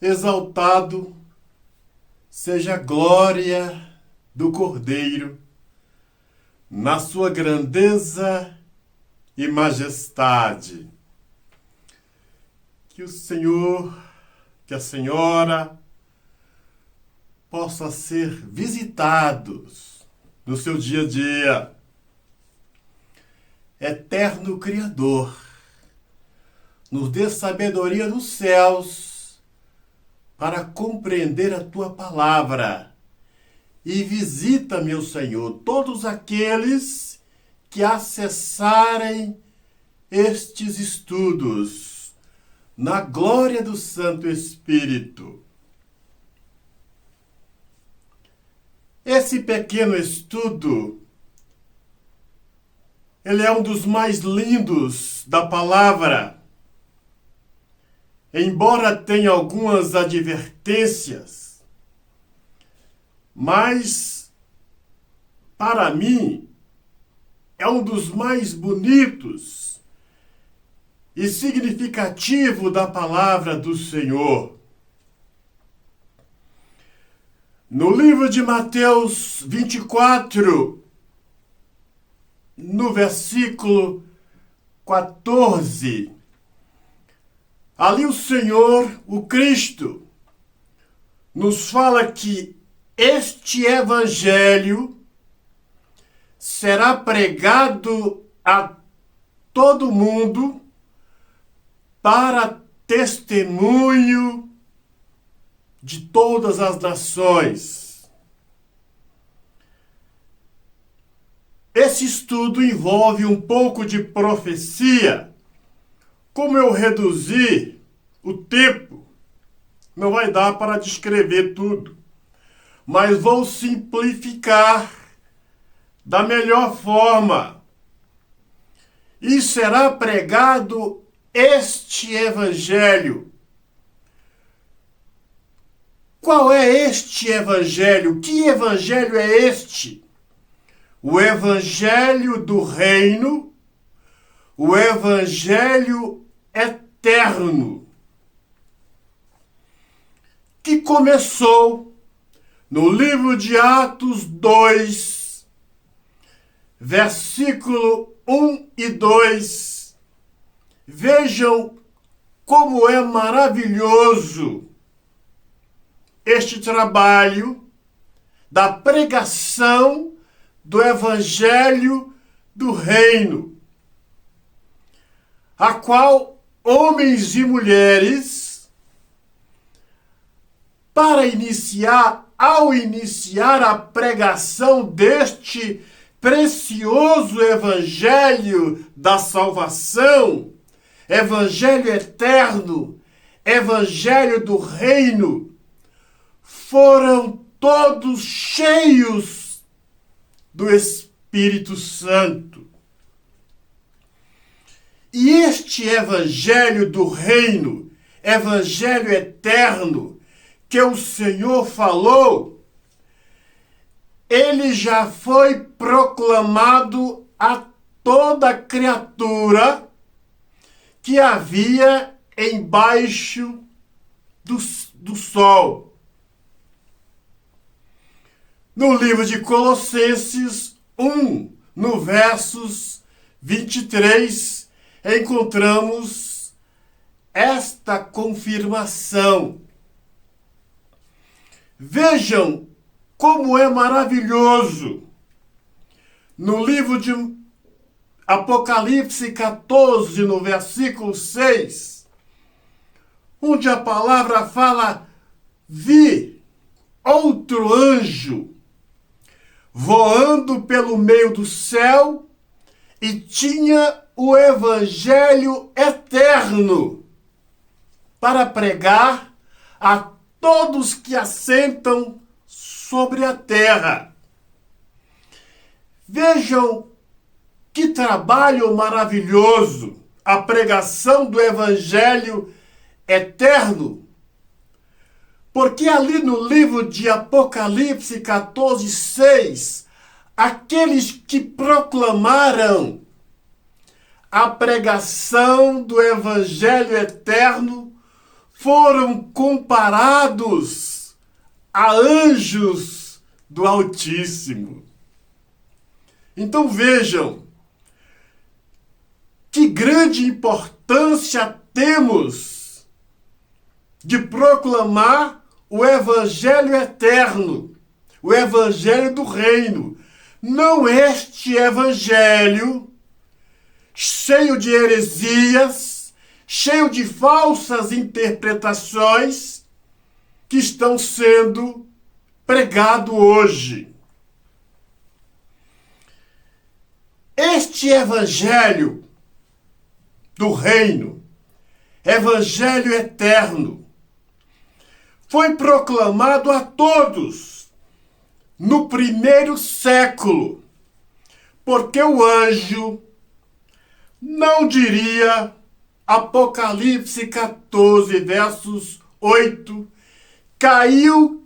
exaltado seja a glória do Cordeiro, na sua grandeza e majestade. Que o Senhor, que a Senhora possa ser visitados no seu dia a dia. Eterno Criador, nos dê sabedoria dos céus para compreender a Tua palavra. E visita, meu Senhor, todos aqueles que acessarem estes estudos, na glória do Santo Espírito. Esse pequeno estudo, ele é um dos mais lindos da palavra. Embora tenha algumas advertências, mas, para mim, é um dos mais bonitos e significativo da palavra do Senhor. No livro de Mateus 24, no versículo 14, ali o Senhor, o Cristo, nos fala que este evangelho será pregado a todo mundo para testemunho de todas as nações. Esse estudo envolve um pouco de profecia. Como eu reduzi o tempo, não vai dar para descrever tudo, mas vou simplificar da melhor forma. E será pregado este evangelho. Qual é este evangelho? Que evangelho é este? O evangelho do reino, o evangelho eterno, que começou no livro de Atos 2, versículo 1 e 2. Vejam como é maravilhoso este trabalho da pregação do Evangelho do Reino, a qual homens e mulheres, ao iniciar a pregação deste precioso Evangelho da salvação, Evangelho eterno, Evangelho do Reino, foram todos cheios do Espírito Santo. E este Evangelho do Reino, Evangelho eterno, que o Senhor falou, ele já foi proclamado a toda criatura que havia embaixo do sol. No livro de Colossenses 1, no versos 23, encontramos esta confirmação. Vejam como é maravilhoso. No livro de Apocalipse 14, no versículo 6, onde a palavra fala: vi outro anjo voando pelo meio do céu e tinha o evangelho eterno para pregar a todos que assentam sobre a terra. Vejam que trabalho maravilhoso a pregação do evangelho eterno. Porque ali no livro de Apocalipse 14, 6, aqueles que proclamaram a pregação do Evangelho eterno foram comparados a anjos do Altíssimo. Então vejam, que grande importância temos de proclamar o Evangelho eterno, o Evangelho do Reino. Não este Evangelho cheio de heresias, cheio de falsas interpretações que estão sendo pregado hoje. Este Evangelho do Reino, Evangelho eterno, foi proclamado a todos no primeiro século, porque o anjo não diria, Apocalipse 14, versos 8, caiu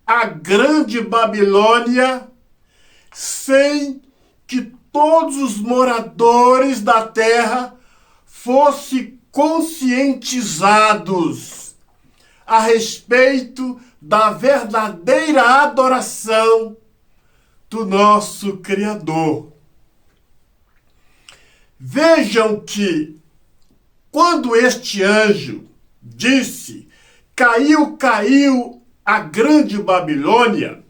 a grande Babilônia, sem que todos os moradores da terra fossem conscientizados a respeito da verdadeira adoração do nosso Criador. Vejam que, quando este anjo disse, caiu a grande Babilônia,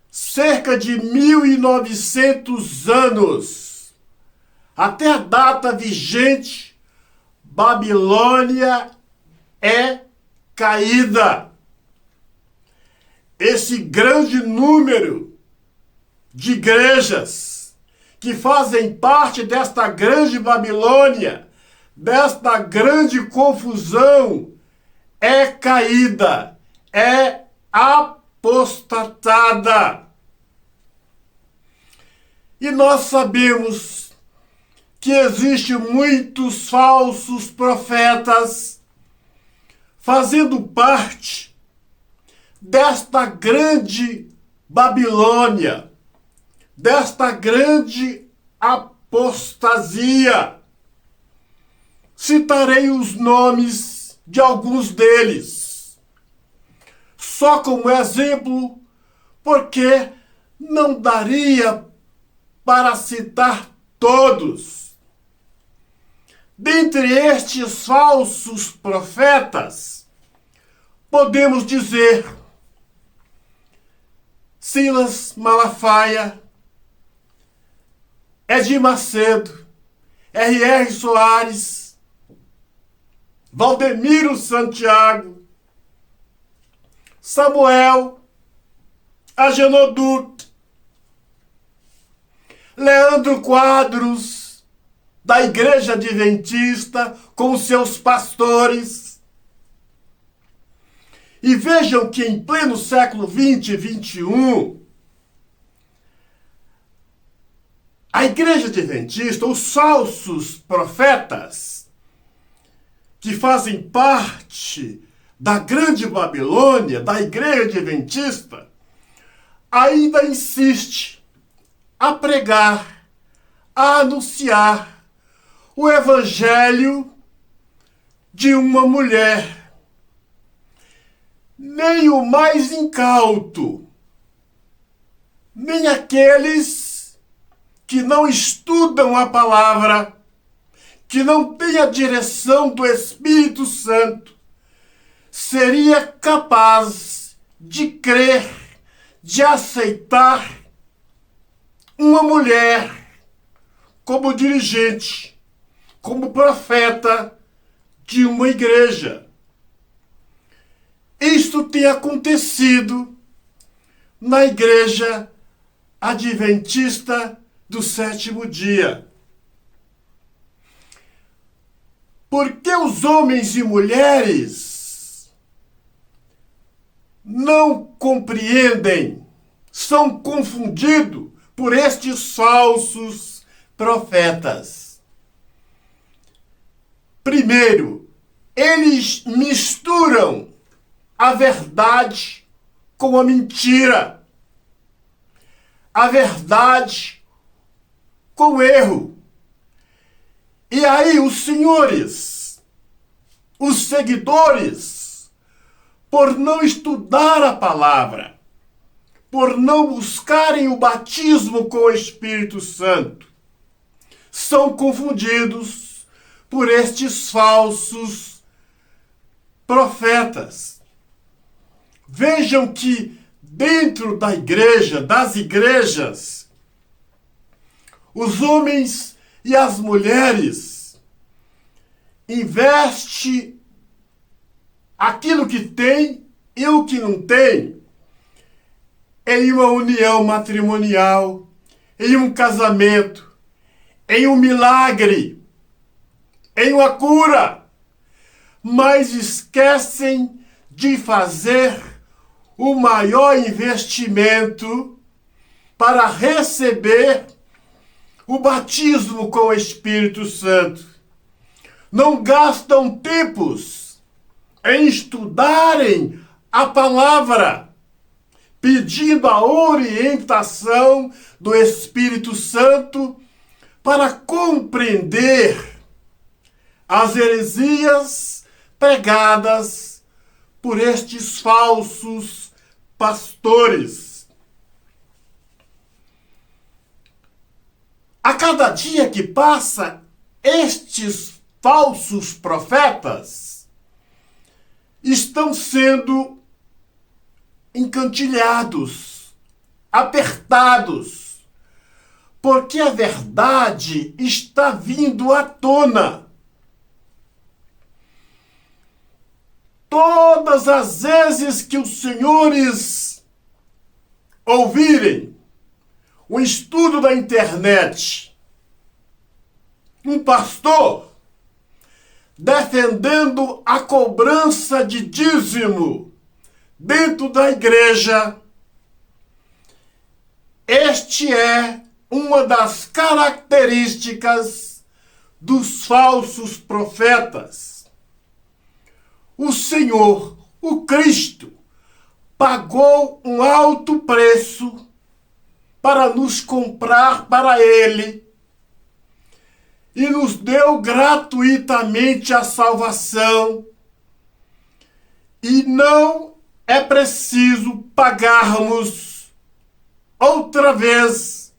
cerca de 1900 anos, até a data vigente, Babilônia é caída. Esse grande número de igrejas que fazem parte desta grande Babilônia, desta grande confusão, é caída, é apostatada. E nós sabemos que existem muitos falsos profetas fazendo parte desta grande Babilônia, desta grande apostasia. Citarei os nomes de alguns deles, só como exemplo, porque não daria para citar todos. Dentre estes falsos profetas, podemos dizer Silas Malafaia, Edir Macedo, R.R. Soares, Valdemiro Santiago, Samuel Agenor Duque, Leandro Quadros, da Igreja Adventista, com seus pastores. E vejam que em pleno século 20 e 21, a Igreja Adventista, os falsos profetas, que fazem parte da grande Babilônia, da Igreja Adventista, ainda insiste a pregar, a anunciar o Evangelho de uma mulher. Nem o mais incauto, nem aqueles que não estudam a palavra, que não têm a direção do Espírito Santo, seria capaz de crer, de aceitar uma mulher como dirigente, como profeta de uma igreja. Isto tem acontecido na Igreja Adventista do Sétimo Dia. Porque os homens e mulheres não compreendem, são confundidos por estes falsos profetas. Primeiro, eles misturam a verdade com a mentira, a verdade com o erro. E aí os senhores, os seguidores, por não estudar a palavra, por não buscarem o batismo com o Espírito Santo, são confundidos por estes falsos profetas. Vejam que dentro da igreja, das igrejas, os homens e as mulheres investem aquilo que tem e o que não tem em uma união matrimonial, em um casamento, em um milagre, em uma cura, mas esquecem de fazer o maior investimento para receber o batismo com o Espírito Santo. Não gastam tempos em estudarem a palavra, pedindo a orientação do Espírito Santo para compreender as heresias pregadas por estes falsos pastores. A cada dia que passa, estes falsos profetas estão sendo encantilhados, apertados, porque a verdade está vindo à tona. Todas as vezes que os senhores ouvirem um estudo da internet, um pastor defendendo a cobrança de dízimo dentro da igreja, este é uma das características dos falsos profetas. O Senhor, o Cristo, pagou um alto preço para nos comprar para Ele e nos deu gratuitamente a salvação. E não é preciso pagarmos outra vez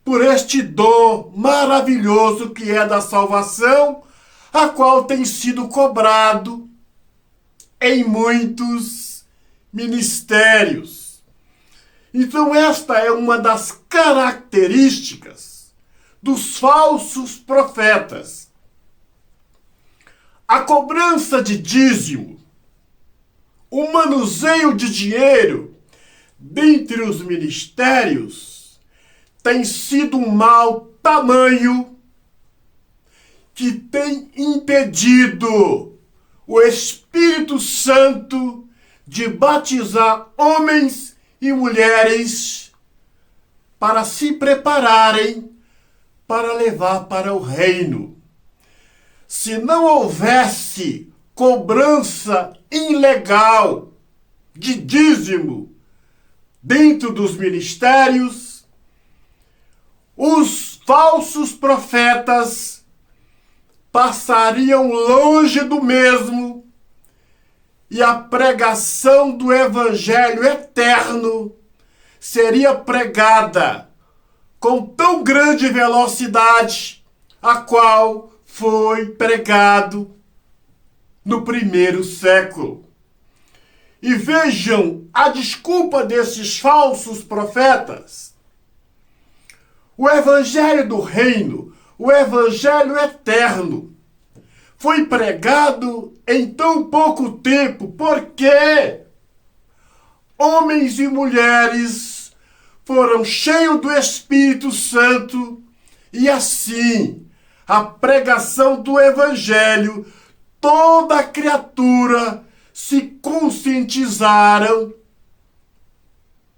por este dom maravilhoso que é da salvação, a qual tem sido cobrado em muitos ministérios. Então esta é uma das características dos falsos profetas. A cobrança de dízimo, o manuseio de dinheiro dentre os ministérios tem sido um mal tamanho que tem impedido o Espírito Santo de batizar homens e mulheres para se prepararem para levar para o reino. Se não houvesse cobrança ilegal de dízimo dentro dos ministérios, os falsos profetas passariam longe do mesmo e a pregação do Evangelho eterno seria pregada com tão grande velocidade a qual foi pregado no primeiro século. E vejam a desculpa desses falsos profetas. O Evangelho do Reino, o Evangelho eterno, foi pregado em tão pouco tempo porque homens e mulheres foram cheios do Espírito Santo e assim a pregação do Evangelho, toda criatura se conscientizaram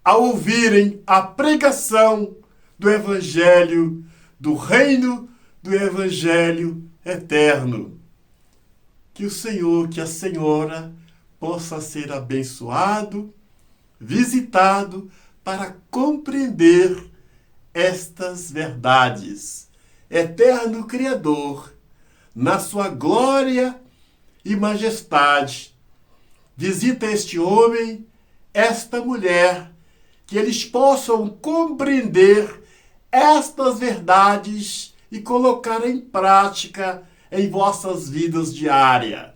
ao ouvirem a pregação do Evangelho do Reino, do Evangelho eterno. Que o Senhor, que a Senhora possa ser abençoado, visitado para compreender estas verdades. Eterno Criador, na sua glória e majestade. Visita este homem, esta mulher, que eles possam compreender estas verdades e colocar em prática em vossas vidas diárias.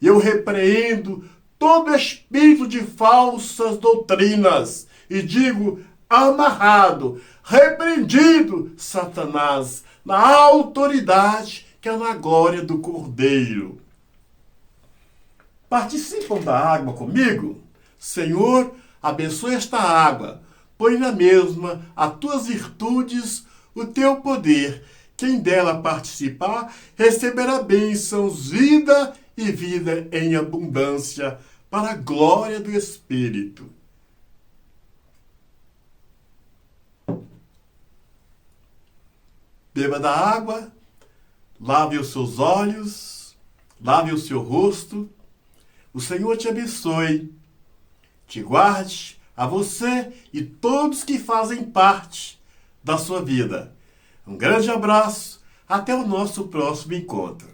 Eu repreendo todo espírito de falsas doutrinas e digo: amarrado, repreendido, Satanás, na autoridade que é na glória do Cordeiro. Participam da água comigo? Senhor, abençoe esta água, põe na mesma as tuas virtudes, o teu poder. Quem dela participar receberá bênçãos, vida e vida em abundância, para a glória do Espírito. Beba da água, lave os seus olhos, lave o seu rosto. O Senhor te abençoe, te guarde, a você e todos que fazem parte da sua vida. Um grande abraço, até o nosso próximo encontro.